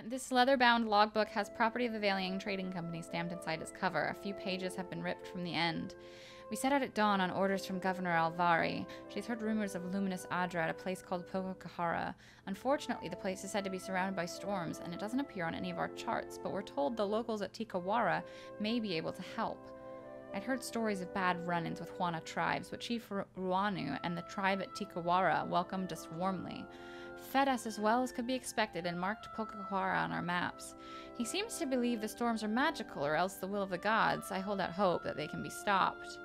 This leather-bound logbook has property of the Valiant Trading Company stamped inside its cover. A few pages have been ripped from the end. We set out at dawn on orders from Governor Alvari. She's heard rumors of luminous Adra at a place called Pococahara. Unfortunately, the place is said to be surrounded by storms, and it doesn't appear on any of our charts, but we're told the locals at Tikawara may be able to help. I'd heard stories of bad run-ins with Juana tribes, but Chief Ruanu and the tribe at Tikawara welcomed us warmly. Fed us as well as could be expected and marked Pococahara on our maps. He seems to believe the storms are magical or else the will of the gods. I hold out hope that they can be stopped.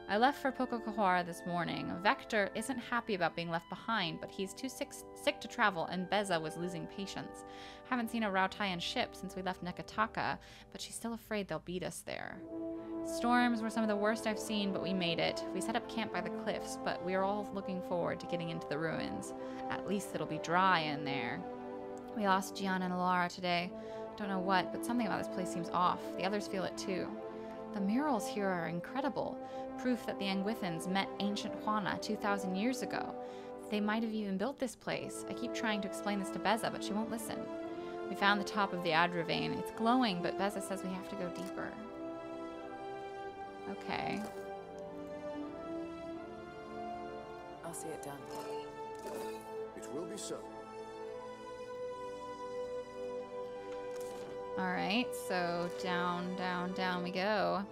I left for Pococahara this morning. Vector isn't happy about being left behind, but he's too sick to travel, and Beza was losing patience. Haven't seen a Rautayan ship since we left Nekataka, but she's still afraid they'll beat us there. Storms were some of the worst I've seen, but we made it. We set up camp by the cliffs, but we are all looking forward to getting into the ruins. At least it'll be dry in there. We lost Gian and Lara today. Don't know what, but something about this place seems off. The others feel it too. The murals here are incredible. Proof that the Anguithans met ancient Juana 2,000 years ago. They might have even built this place. I keep trying to explain this to Beza, but she won't listen. We found the top of the Adra vein. It's glowing, but Beza says we have to go deeper. Okay. I'll see it done. It will be so. Alright, so down, down, down we go.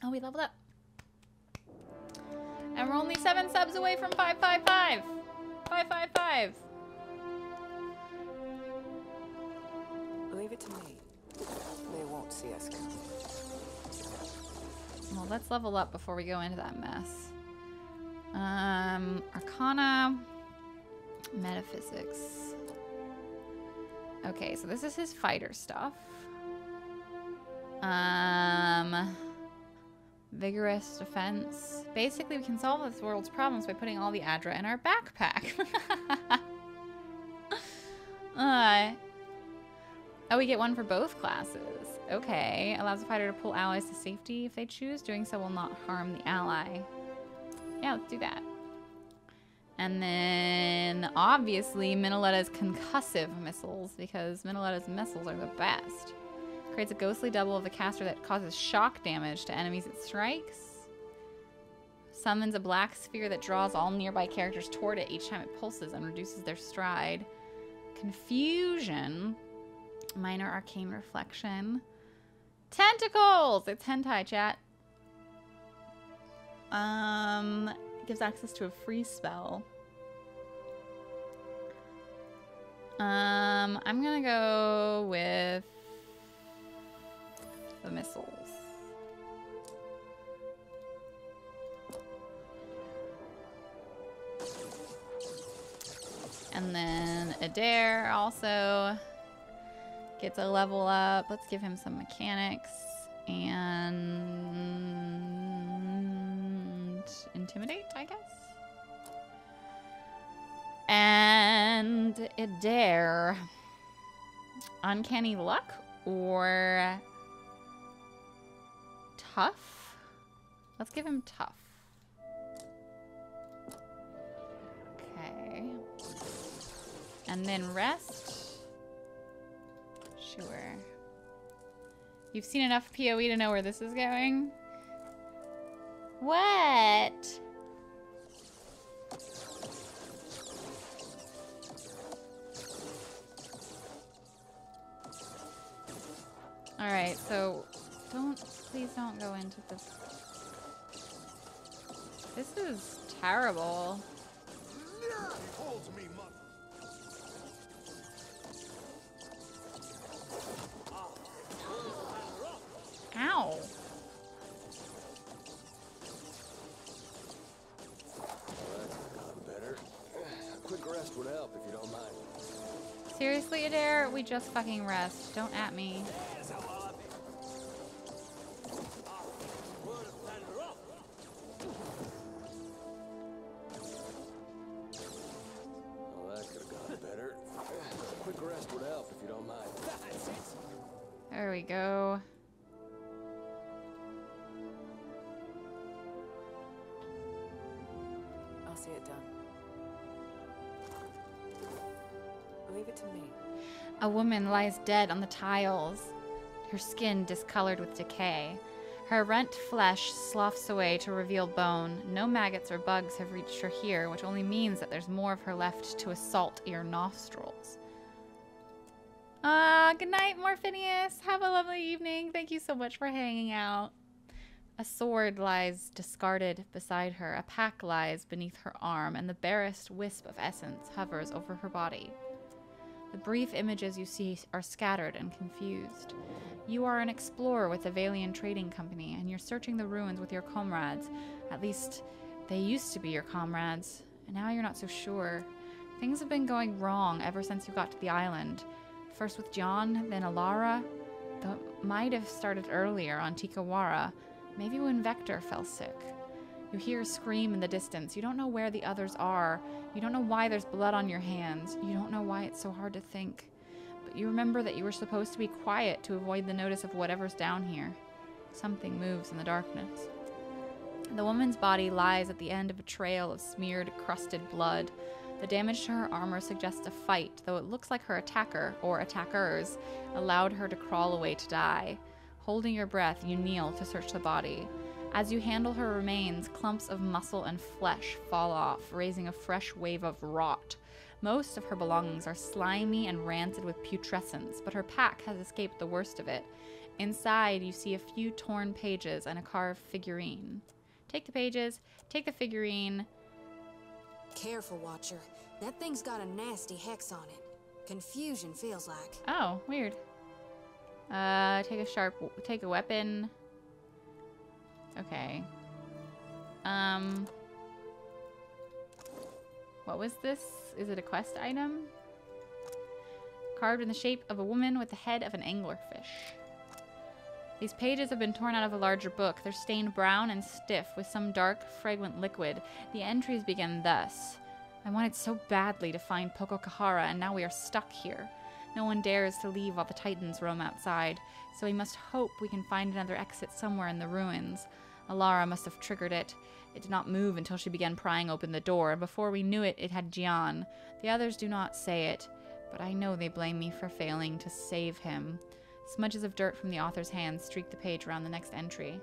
Oh, we leveled up. And we're only 7 subs away from 555. 555. Leave it to me. They won't see us coming. Well, let's level up before we go into that mess. Arcana. Metaphysics. Okay, so this is his fighter stuff. Vigorous defense. Basically, we can solve this world's problems by putting all the Adra in our backpack. Oh, we get one for both classes. Okay. Allows the fighter to pull allies to safety if they choose. Doing so will not harm the ally. Yeah, let's do that. And then, obviously, Minoletta's concussive missiles, because Minoletta's missiles are the best. Creates a ghostly double of the caster that causes shock damage to enemies it strikes. Summons a black sphere that draws all nearby characters toward it each time it pulses and reduces their stride. Confusion. Minor arcane reflection. Tentacles! It's hentai, chat. Gives access to a free spell. I'm gonna go with the missiles. And then Adair also gets a level up. Let's give him some mechanics and intimidate, I guess. And Adair, uncanny luck or tough? Let's give him tough. Okay. And then rest. Sure. You've seen enough PoE to know where this is going? What? Alright, so please don't go into this. This is terrible. Ow. Better. A quick rest would help if you don't mind. Seriously, Adair? We just fucking rest. Don't at me. Quick rest would help if you don't mind. There we go. see it done. Leave it to me. A woman lies dead on the tiles, her skin discolored with decay. Her rent flesh sloughs away to reveal bone. No maggots or bugs have reached her here, which only means that there's more of her left to assault your nostrils. Good night, Morphinius. Have a lovely evening. Thank you so much for hanging out. A sword lies discarded beside her. A pack lies beneath her arm, and the barest wisp of essence hovers over her body. The brief images you see are scattered and confused. You are an explorer with the Valian Trading Company, and you're searching the ruins with your comrades. At least, they used to be your comrades, and now you're not so sure. Things have been going wrong ever since you got to the island. First with John, then Alara. Though it might have started earlier on Tikawara, maybe when Vector fell sick. You hear a scream in the distance. You don't know where the others are. You don't know why there's blood on your hands. You don't know why it's so hard to think. But you remember that you were supposed to be quiet to avoid the notice of whatever's down here. Something moves in the darkness. The woman's body lies at the end of a trail of smeared, crusted blood. The damage to her armor suggests a fight, though it looks like her attacker, or attackers, allowed her to crawl away to die. Holding your breath, you kneel to search the body. As you handle her remains, clumps of muscle and flesh fall off, raising a fresh wave of rot. Most of her belongings are slimy and rancid with putrescence, but her pack has escaped the worst of it. Inside, you see a few torn pages and a carved figurine. Take the pages, take the figurine. Careful, Watcher. That thing's got a nasty hex on it. Confusion feels like. Oh, weird. Take a weapon. Okay. What was this? Is it a quest item? Carved in the shape of a woman with the head of an anglerfish. These pages have been torn out of a larger book. They're stained brown and stiff with some dark, fragrant liquid. The entries begin thus. I wanted so badly to find Pococahara, and now we are stuck here. No one dares to leave while the Titans roam outside, so we must hope we can find another exit somewhere in the ruins. Alara must have triggered it. It did not move until she began prying open the door, and before we knew it, it had Gian. The others do not say it, but I know they blame me for failing to save him. Smudges of dirt from the author's hands streak the page around the next entry.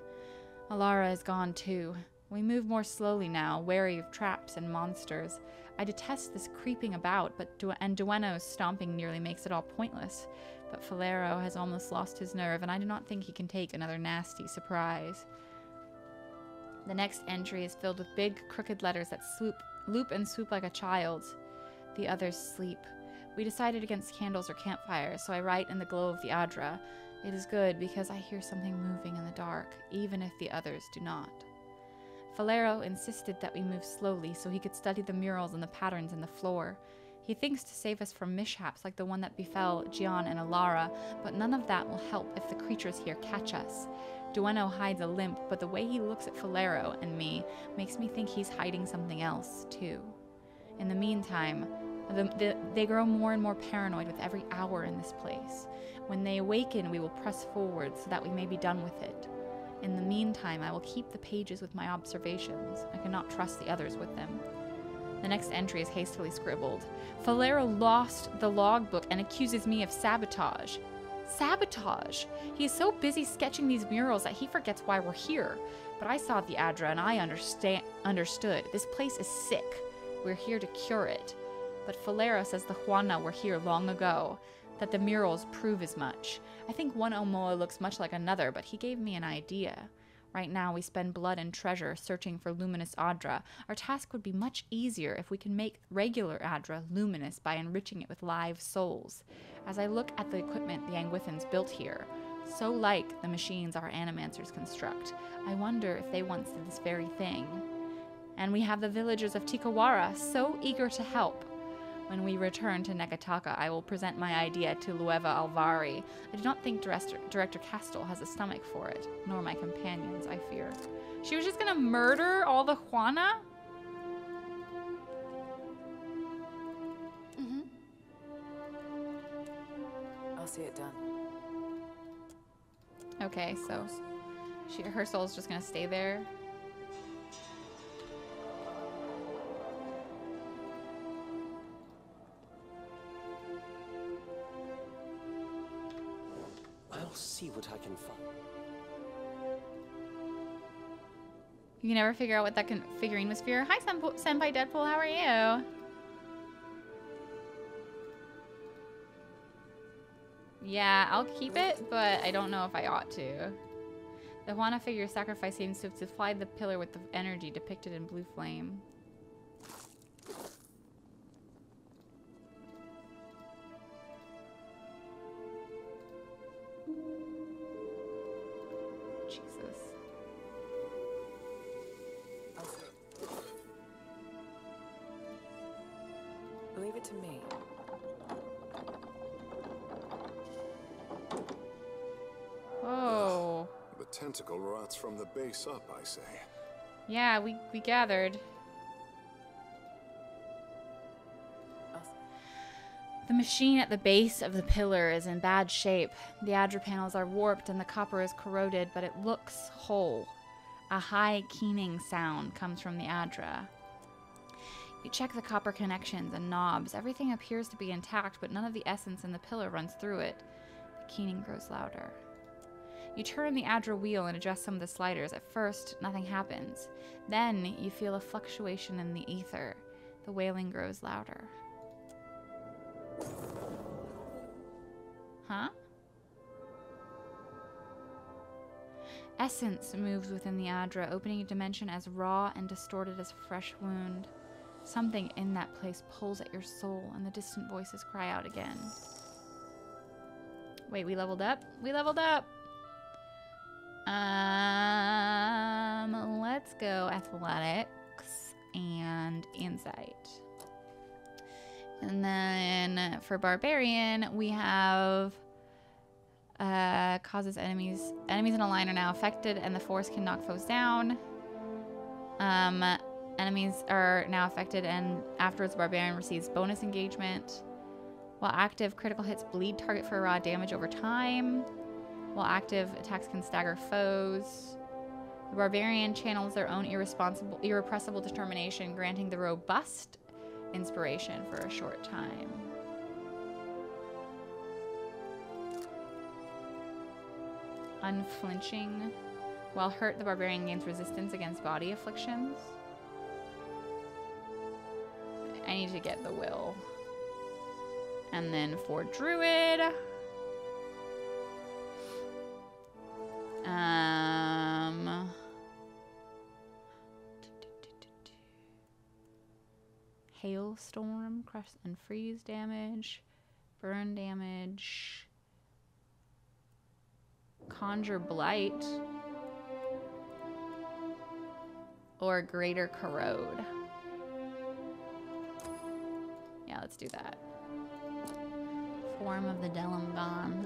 Alara is gone too. We move more slowly now, wary of traps and monsters. I detest this creeping about, and Dueno's stomping nearly makes it all pointless. But Falero has almost lost his nerve, and I do not think he can take another nasty surprise. The next entry is filled with big, crooked letters that loop and swoop like a child's. The others sleep. We decided against candles or campfires, so I write in the glow of the Adra. It is good because I hear something moving in the dark, even if the others do not. Falero insisted that we move slowly so he could study the murals and the patterns in the floor. He thinks to save us from mishaps like the one that befell Gian and Alara, but none of that will help if the creatures here catch us. Dueno hides a limp, but the way he looks at Falero and me makes me think he's hiding something else, too. In the meantime, they grow more and more paranoid with every hour in this place. When they awaken, we will press forward so that we may be done with it. In the meantime, I will keep the pages with my observations. I cannot trust the others with them. The next entry is hastily scribbled. Falero lost the logbook and accuses me of sabotage. Sabotage! He is so busy sketching these murals that he forgets why we're here. But I saw the Adra and I understood. This place is sick. We're here to cure it. But Falero says the Juana were here long ago, that the murals prove as much. I think one Omoa looks much like another, but he gave me an idea. Right now we spend blood and treasure searching for luminous Adra. Our task would be much easier if we can make regular Adra luminous by enriching it with live souls. As I look at the equipment the Anguithans built here, so like the machines our animancers construct, I wonder if they once did this very thing. And we have the villagers of Tikawara, so eager to help. When we return to Nekataka, I will present my idea to Lueva Alvari. I do not think Director Castle has a stomach for it, nor my companions, I fear. She was just gonna murder all the Juana? Mm-hmm. I'll see it done. Okay, so her soul's just gonna stay there. I'll see what I can find. You can never figure out what that figurine was for. Hi, Senpai Deadpool. How are you? Yeah, I'll keep it, but I don't know if I ought to. The Juana figure sacrifice seems to have supplied the pillar with the energy depicted in blue flame. Jesus. Leave it to me. Whoa. The tentacle rots from the base up, I say. Yeah, we gathered. The machine at the base of the pillar is in bad shape. The Adra panels are warped and the copper is corroded, but it looks whole. A high keening sound comes from the Adra. You check the copper connections and knobs. Everything appears to be intact, but none of the essence in the pillar runs through it. The keening grows louder. You turn the Adra wheel and adjust some of the sliders. At first, nothing happens. Then, you feel a fluctuation in the ether. The wailing grows louder. Huh? Essence moves within the Adra, opening a dimension as raw and distorted as a fresh wound. Something in that place pulls at your soul, and the distant voices cry out again. Wait, we leveled up? We leveled up! Let's go athletics and insight. And then for barbarian, we have causes enemies in a line are now affected, and the force can knock foes down. Enemies are now affected, and afterwards the barbarian receives bonus engagement. While active, critical hits bleed target for raw damage over time. While active, attacks can stagger foes. The barbarian channels their own irrepressible determination, granting the robust inspiration for a short time. Unflinching. While hurt, the barbarian gains resistance against body afflictions. I need to get the will. And then for druid, hailstorm, crush and freeze damage, burn damage, conjure blight, or greater corrode. Yeah, let's do that. Form of the Delamgon.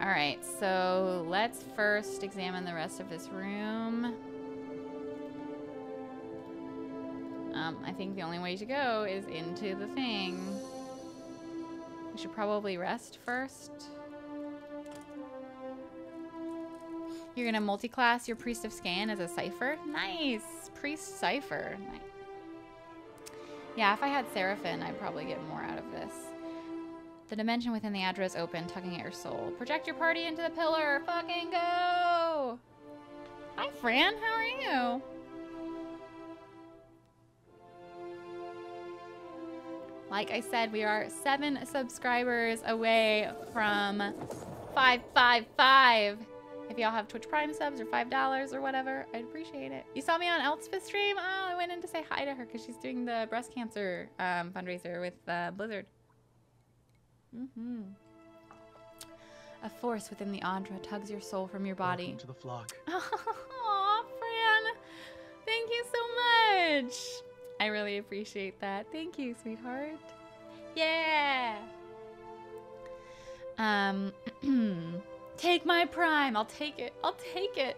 Alright, so let's first examine the rest of this room. I think the only way to go is into the thing. We should probably rest first. You're gonna multi-class your Priest of Scan as a Cipher? Nice! Priest Cipher. Nice. Yeah, if I had Seraphim, I'd probably get more out of this. The dimension within the Adra is open, tugging at your soul. Project your party into the pillar! Fucking go! Hi, Fran. How are you? Like I said, we are 7 subscribers away from 555. If y'all have Twitch Prime subs or $5 or whatever, I'd appreciate it. You saw me on Elspeth's stream? Oh, I went in to say hi to her because she's doing the breast cancer fundraiser with Blizzard. A force within the Adra tugs your soul from your body. Welcome to the flock. Aw, Fran. Thank you so much. I really appreciate that. Thank you, sweetheart. Yeah. Take my prime. I'll take it. I'll take it.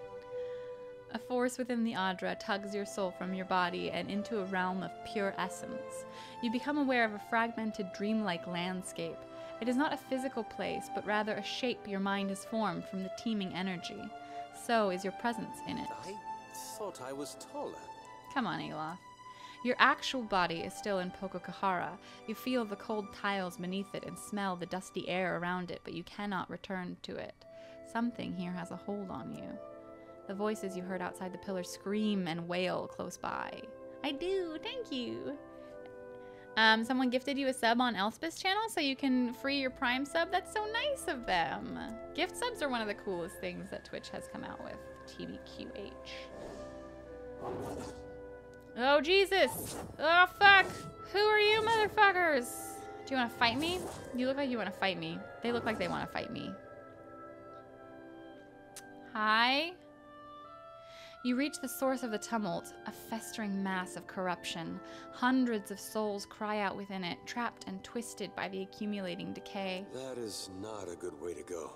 A force within the Adra tugs your soul from your body and into a realm of pure essence. You become aware of a fragmented, dreamlike landscape. It is not a physical place, but rather a shape your mind has formed from the teeming energy. So is your presence in it. I thought I was taller. Come on, Aloth. Your actual body is still in Pococahara. You feel the cold tiles beneath it and smell the dusty air around it, but you cannot return to it. Something here has a hold on you. The voices you heard outside the pillar scream and wail close by. I do, thank you. Someone gifted you a sub on Elspeth's channel so you can free your Prime sub. That's so nice of them. Gift subs are one of the coolest things that Twitch has come out with. TBQH. Oh, Jesus. Oh, fuck. Who are you, motherfuckers? Do you want to fight me? You look like you want to fight me. They look like they want to fight me. Hi. You reach the source of the tumult, a festering mass of corruption. Hundreds of souls cry out within it, trapped and twisted by the accumulating decay. That is not a good way to go.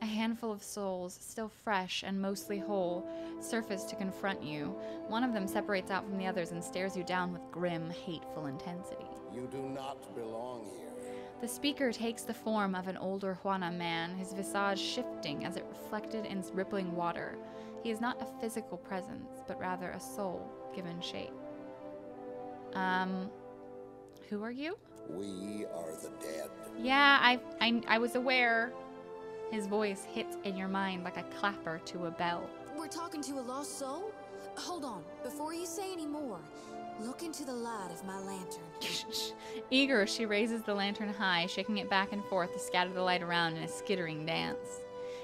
A handful of souls, still fresh and mostly whole, surface to confront you. One of them separates out from the others and stares you down with grim, hateful intensity. You do not belong here. The speaker takes the form of an older Juana man, his visage shifting as it reflected in rippling water. He is not a physical presence, but rather a soul given shape. Who are you? We are the dead. Yeah, I was aware. His voice hits in your mind like a clapper to a bell. We're talking to a lost soul? Hold on, before you say any more, look into the light of my lantern. Eager, she raises the lantern high, shaking it back and forth to scatter the light around in a skittering dance.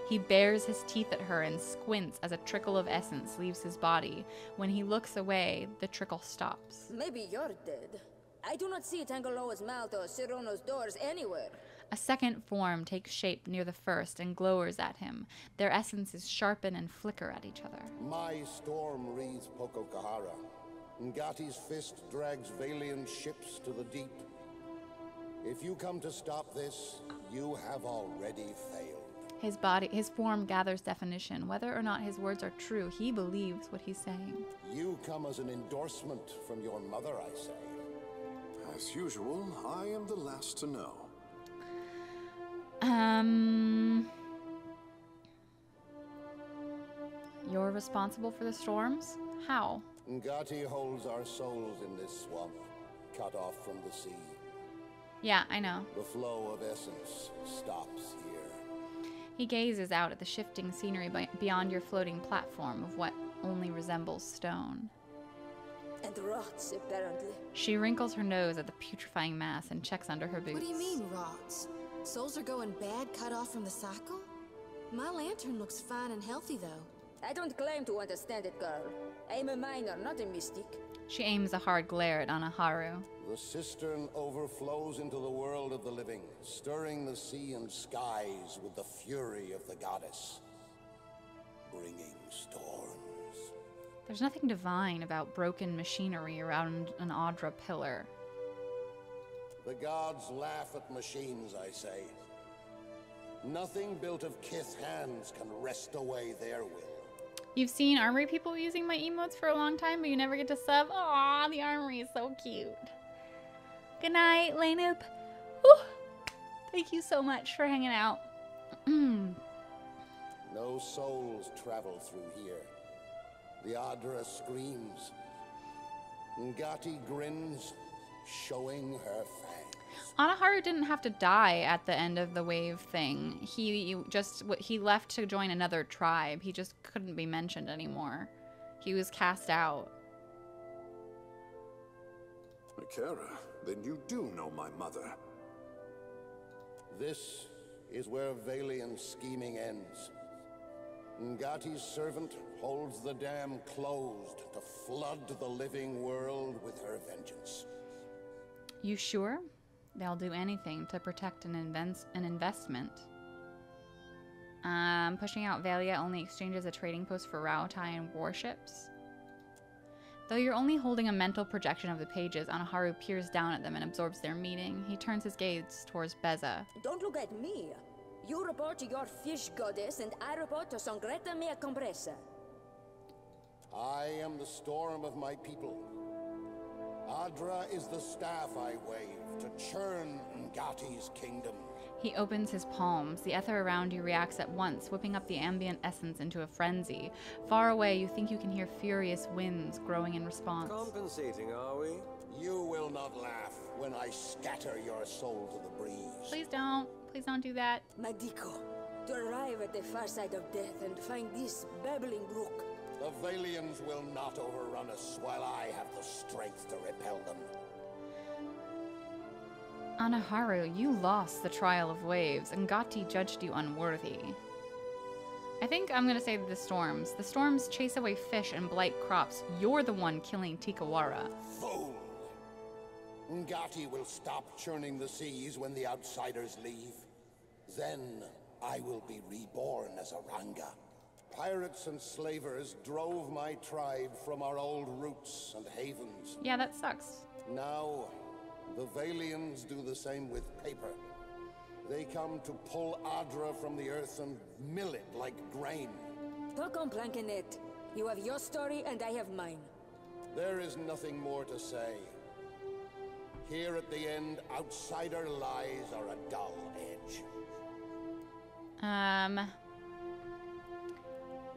He bares his teeth at her and squints as a trickle of essence leaves his body. When he looks away, the trickle stops. Maybe you're dead. I do not see Tangaloa's mouth or Sirono's doors anywhere. A second form takes shape near the first and glowers at him. Their essences sharpen and flicker at each other. My storm wreathes Pococahara. Ngati's fist drags Valian ships to the deep. If you come to stop this, you have already failed. His form gathers definition. Whether or not his words are true, he believes what he's saying. You come as an endorsement from your mother, I say. As usual, I am the last to know. You're responsible for the storms? How? Ngati holds our souls in this swamp, cut off from the sea. Yeah, I know. The flow of essence stops here. He gazes out at the shifting scenery beyond your floating platform of what only resembles stone. And rots, apparently. She wrinkles her nose at the putrefying mass and checks under her boots. What do you mean, rots? Souls are going bad, cut off from the cycle? My lantern looks fine and healthy, though. I don't claim to understand it, girl. I'm a miner, not a mystic. She aims a hard glare at Anaharu. The cistern overflows into the world of the living, stirring the sea and skies with the fury of the goddess, bringing storms. There's nothing divine about broken machinery around an Audra pillar. The gods laugh at machines, I say. Nothing built of kith hands can wrest away their will. You've seen Armory people using my emotes for a long time, but you never get to sub? Aw, the Armory is so cute. Good night, Laneup. Thank you so much for hanging out. No souls travel through here. The Audra screams. Ngati grins, showing her fangs. Anaharu didn't have to die at the end of the wave thing. He left to join another tribe. He just couldn't be mentioned anymore. He was cast out. Akira, then you do know my mother. This is where Valian's scheming ends. Ngati's servant holds the dam closed to flood the living world with her vengeance. You sure? They'll do anything to protect an investment. Pushing out Valia only exchanges a trading post for Rautai and warships. Though you're only holding a mental projection of the pages, Anaharu peers down at them and absorbs their meaning. He turns his gaze towards Beza. Don't look at me. You report to your fish goddess, and I report to Sangreta Mea Compressa. I am the storm of my people. Audra is the staff I wave to churn Ngati's kingdom. He opens his palms. The ether around you reacts at once, whipping up the ambient essence into a frenzy. Far away, you think you can hear furious winds growing in response. Compensating, are we? You will not laugh when I scatter your soul to the breeze. Please don't. Please don't do that. Madiko, to arrive at the far side of death and find this babbling brook. The Valians will not overrun us while I have the strength to repel them. Anaharu, you lost the Trial of Waves, and Gati judged you unworthy. I think I'm gonna say the storms. The storms chase away fish and blight crops. You're the one killing Tikawara. Fool! Ngati will stop churning the seas when the outsiders leave. Then I will be reborn as a Ranga. Pirates and slavers drove my tribe from our old roots and havens. Yeah, that sucks. Now, the Valians do the same with paper. They come to pull Adra from the earth and mill it like grain. Talk on Plankenet. You have your story and I have mine. There is nothing more to say. Here at the end, outsider lies are a dull edge.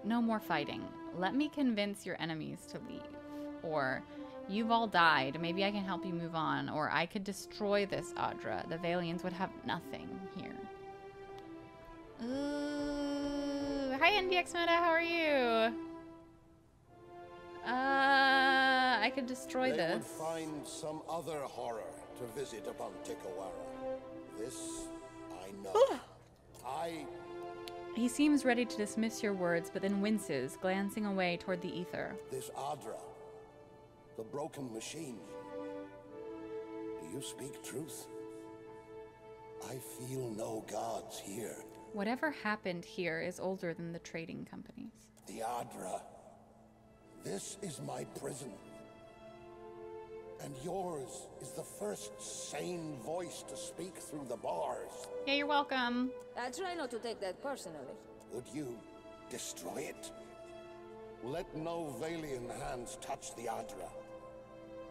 No more fighting. Let me convince your enemies to leave. Or, you've all died. Maybe I can help you move on. Or I could destroy this Adra. The Valians would have nothing here. Ooh. Hi, NDX Meta. How are you? I could destroy this. They would find some other horror to visit upon Tikawara. This, I know. He seems ready to dismiss your words, but then winces, glancing away toward the ether. This Adra, the broken machine. Do you speak truth? I feel no gods here. Whatever happened here is older than the trading companies. The Adra. This is my prison. And yours is the first sane voice to speak through the bars. Yeah, you're welcome. I try not to take that personally. Would you destroy it? Let no Valian hands touch the Adra.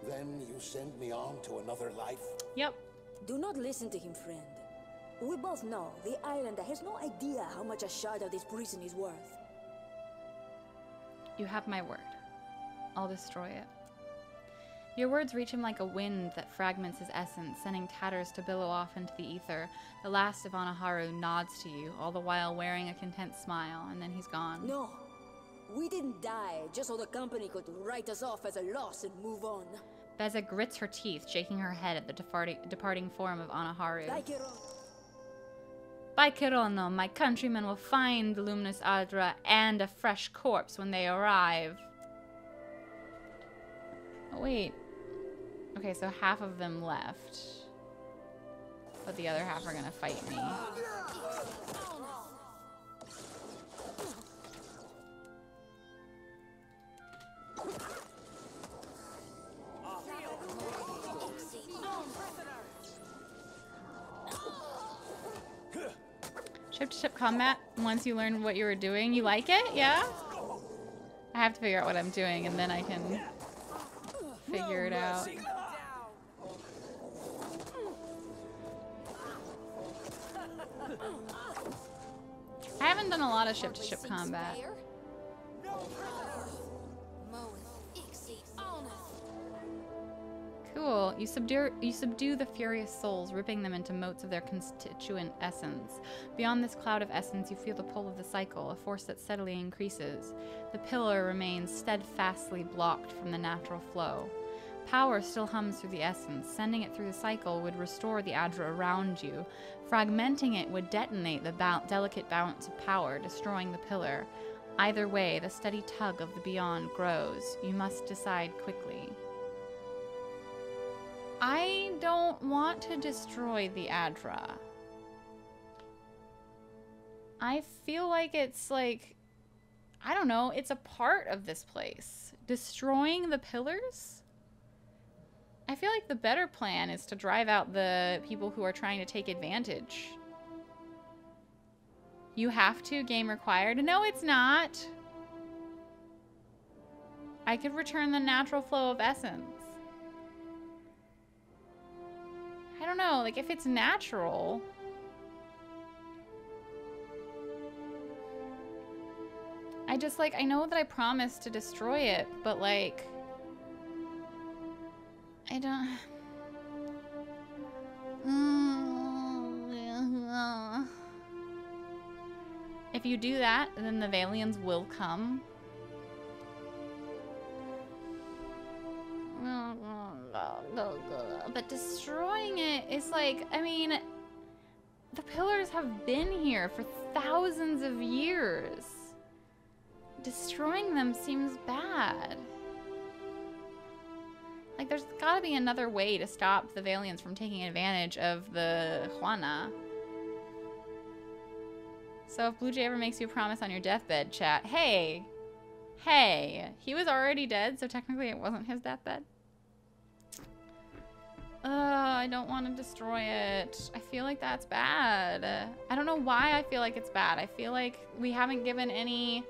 Then you send me on to another life? Yep. Do not listen to him, friend. We both know the islander has no idea how much a shard of this prison is worth. You have my word. I'll destroy it. Your words reach him like a wind that fragments his essence, sending tatters to billow off into the ether. The last of Anaharu nods to you, all the while wearing a content smile, and then he's gone. No. We didn't die just so the company could write us off as a loss and move on. Beza grits her teeth, shaking her head at the departing form of Anaharu. By Kirono, my countrymen will find the luminous Adra and a fresh corpse when they arrive. Oh, wait. Okay, so half of them left. But the other half are gonna fight me. Ship-to-ship combat, once you learn what you were doing, you like it? Yeah? I have to figure out what I'm doing and then I can figure it out. I haven't done a lot of ship-to-ship combat. Cool. You subdue the furious souls, ripping them into motes of their constituent essence. Beyond this cloud of essence, you feel the pull of the cycle, a force that steadily increases. The pillar remains steadfastly blocked from the natural flow. Power still hums through the essence. Sending it through the cycle would restore the Adra around you. Fragmenting it would detonate the delicate balance of power, destroying the pillar. Either way, the steady tug of the beyond grows. You must decide quickly. I don't want to destroy the Adra. I feel like it's like, I don't know, it's a part of this place. Destroying the pillars? I feel like the better plan is to drive out the people who are trying to take advantage. You have to, game required. No, it's not. I could return the natural flow of essence. I don't know, like if it's natural, just, like, I know that I promised to destroy it, but, like, I don't... If you do that, then the Valians will come. But destroying it is like, I mean, the pillars have been here for thousands of years. Destroying them seems bad. Like, there's gotta be another way to stop the Valians from taking advantage of the Juana. So if Bluejay ever makes you a promise on your deathbed, chat, hey, he was already dead, so technically it wasn't his deathbed. I don't want to destroy it. I feel like that's bad. I don't know why I feel like it's bad. I feel like we haven't given any...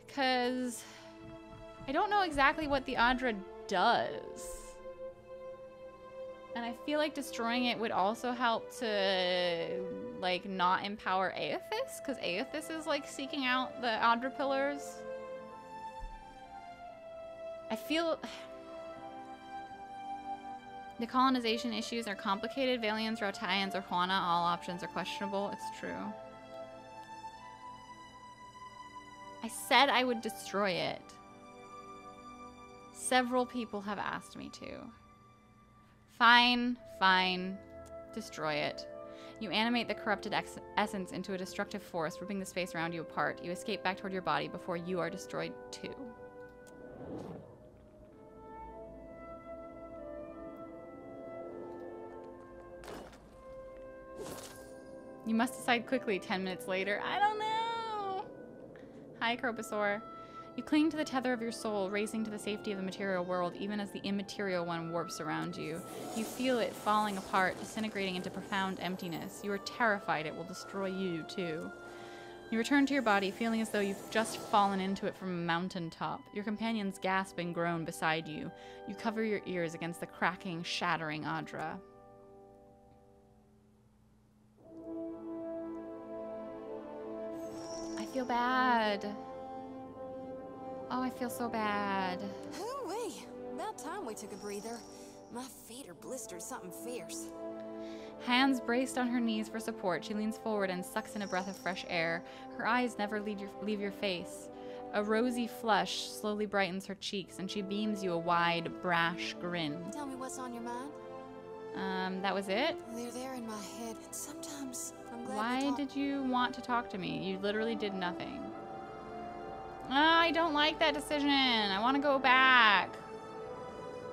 Because I don't know exactly what the Adra does. And I feel like destroying it would also help to, like, not empower Aethys, because Aethys is, like, seeking out the Adra pillars. I feel... The colonization issues are complicated. Valians, Rotaians, or Juana, all options are questionable. It's true. I said I would destroy it. Several people have asked me to. Fine, fine. Destroy it. You animate the corrupted essence into a destructive force, ripping the space around you apart. You escape back toward your body before you are destroyed too. You must decide quickly 10 minutes later. I don't know. Hi, Croposaur. You cling to the tether of your soul, racing to the safety of the material world, even as the immaterial one warps around you. You feel it falling apart, disintegrating into profound emptiness. You are terrified it will destroy you, too. You return to your body, feeling as though you've just fallen into it from a mountaintop. Your companions gasp and groan beside you. You cover your ears against the cracking, shattering Adra. I feel bad. Oh, I feel so bad. Hooey! About time we took a breather. My feet are blistered something fierce. Hands braced on her knees for support, she leans forward and sucks in a breath of fresh air. Her eyes never leave your face. A rosy flush slowly brightens her cheeks, and she beams you a wide, brash grin. Tell me what's on your mind. That was it? They're there in my head, and sometimes I'm glad Why did you want to talk to me? You literally did nothing. I don't like that decision. I want to go back.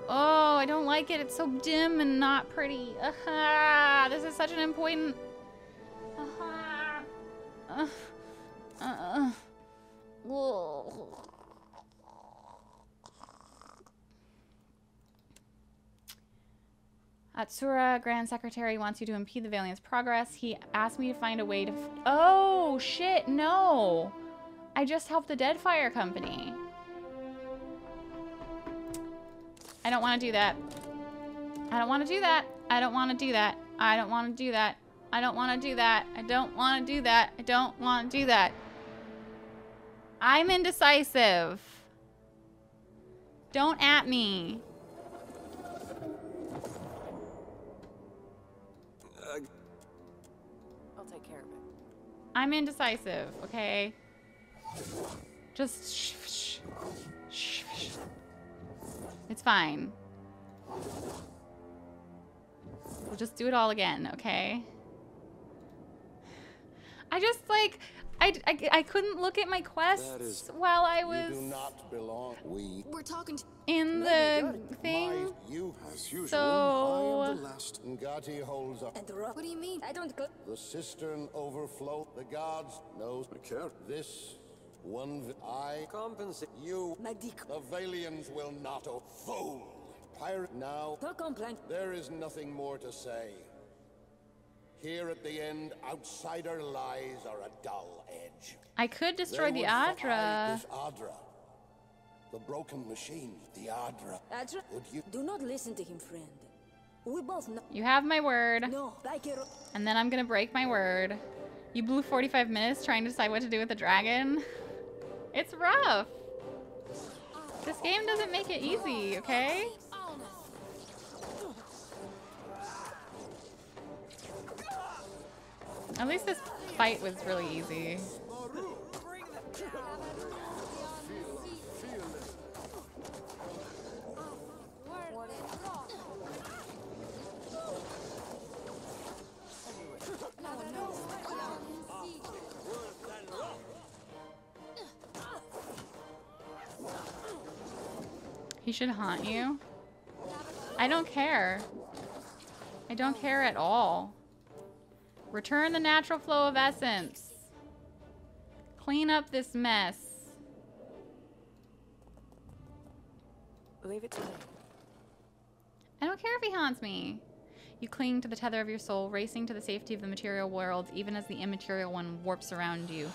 Oh, I don't like it. It's so dim and not pretty. This is such an important... Atsura, Grand Secretary, wants you to impede the Valiant's progress. He asked me to find a way to... Oh, shit, no. I just helped the Deadfire company. I don't want to do that. I don't want to do that. I don't want to do that. I don't want to do that. I don't want to do that. I don't want to do that. I don't want to do that. I'm indecisive. Don't at me. I'll take care of it. I'm indecisive, okay? Just shh. It's fine. We'll just do it all again, okay? I just, like, I couldn't look at my quests while I was You do not belong. We're talking to... in the thing. You, As usual, I So... am the last. Ngati holds up. And the rock. What do you mean? I don't go. The cistern overflow. The gods knows. I care. This one, I Compensate. you. My dick. The Valians will not. Oh, fool! Pirate now. No complaint. There is nothing more to say. Here at the end, outsider lies are a dull edge. I could destroy They the would fight Adra. This Adra. The broken machine, the Adra. Adra, Would you? do not listen to him, friend. We both know. You have my word. No, like it. And then I'm gonna break my word. You blew 45 minutes trying to decide what to do with the dragon. It's rough. This game doesn't make it easy, okay? At least this fight was really easy. He should haunt you. I don't care. I don't care at all. Return the natural flow of essence. Clean up this mess. Leave it to me. I don't care if he haunts me. You cling to the tether of your soul, racing to the safety of the material world, even as the immaterial one warps around you.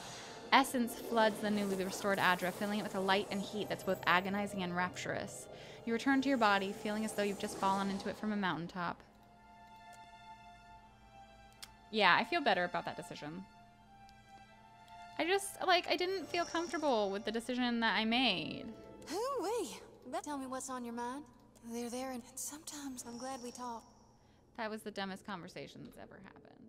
Essence floods the newly restored Adra, filling it with a light and heat that's both agonizing and rapturous. You return to your body, feeling as though you've just fallen into it from a mountaintop. Yeah, I feel better about that decision. I just, like, I didn't feel comfortable with the decision that I made. Hoo-wee! Tell me what's on your mind. They're there, and sometimes I'm glad we talked. That was the dumbest conversation that's ever happened.